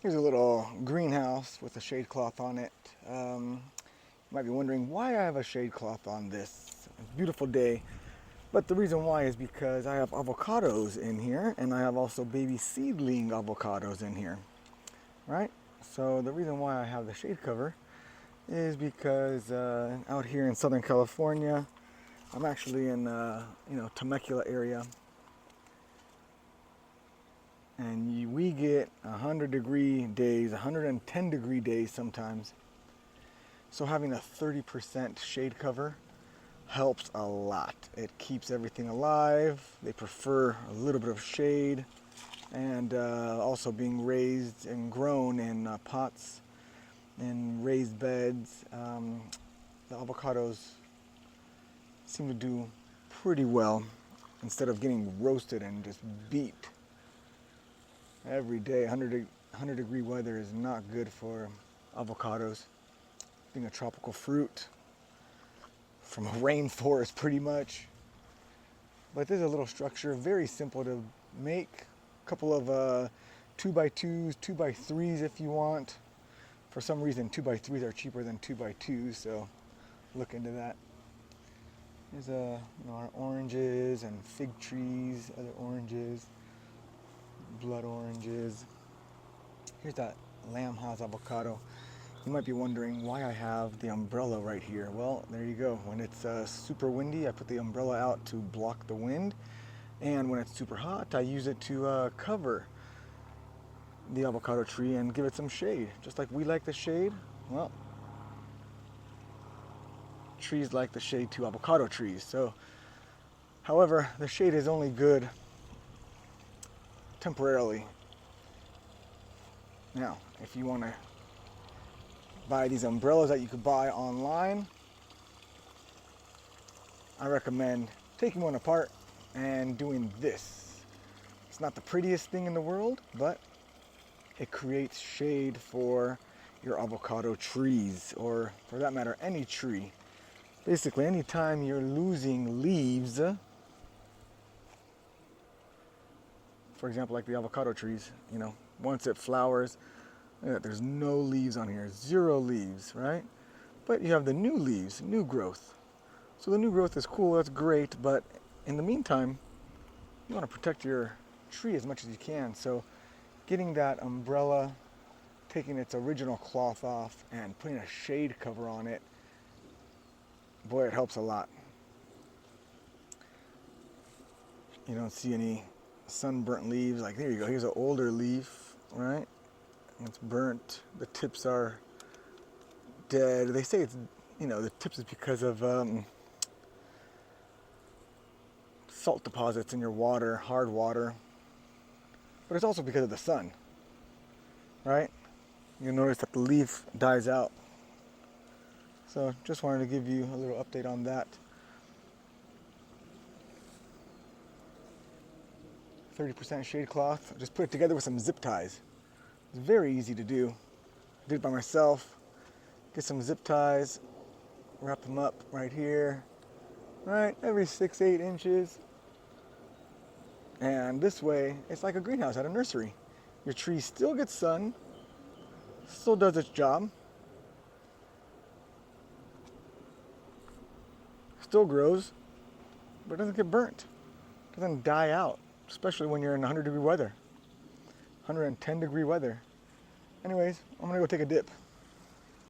Here's a little greenhouse with a shade cloth on it. You might be wondering why I have a shade cloth on this. It's a beautiful day, but the reason why is because I have avocados in here, and I have also baby seedling avocados in here, right? So the reason why I have the shade cover is because out here in Southern California, I'm actually in Temecula area, and we get 100-degree days, 110-degree days sometimes. So having a 30% shade cover helps a lot. It keeps everything alive. They prefer a little bit of shade, and also being raised and grown in pots and raised beds. The avocados seem to do pretty well instead of getting roasted and just beat every day. 100-degree weather is not good for avocados. Being a tropical fruit from a rainforest pretty much. But there's a little structure, very simple to make. A couple of 2x2s, 2x3s if you want. For some reason 2x3s are cheaper than 2x2s, so look into that. There's our oranges and fig trees, other oranges, blood oranges. Here's that lamb house avocado. You might be wondering why I have the umbrella right here. Well, there you go. When it's super windy, I put the umbrella out to block the wind. And when it's super hot, I use it to cover the avocado tree and give it some shade. Just like we like the shade, well, trees like the shade to avocado trees. So, however, the shade is only good temporarily. Now, if you want to buy these umbrellas that you could buy online, I recommend taking one apart and doing this. It's not the prettiest thing in the world, but it creates shade for your avocado trees, or for that matter, any tree. Basically, anytime you're losing leaves, for example, like the avocado trees, once it flowers, there's no leaves on here, 0 leaves, right? But you have the new leaves, new growth. So the new growth is cool, that's great, but in the meantime, you want to protect your tree as much as you can. So getting that umbrella, taking its original cloth off, and putting a shade cover on it, boy, it helps a lot. You don't see any sunburnt leaves. Like, there you go, here's an older leaf, right? It's burnt, the tips are dead. They say it's, the tips is because of salt deposits in your water, hard water. But it's also because of the sun, right? You'll notice that the leaf dies out. So just wanted to give you a little update on that. 30% shade cloth. Just put it together with some zip ties. It's very easy to do. I did it by myself. Get some zip ties, wrap them up right here, right, every 6-8 inches. And this way, it's like a greenhouse at a nursery. Your tree still gets sun, still does its job, still grows, but it doesn't get burnt. It doesn't die out, especially when you're in 100-degree weather, 110-degree weather. Anyways, I'm gonna go take a dip.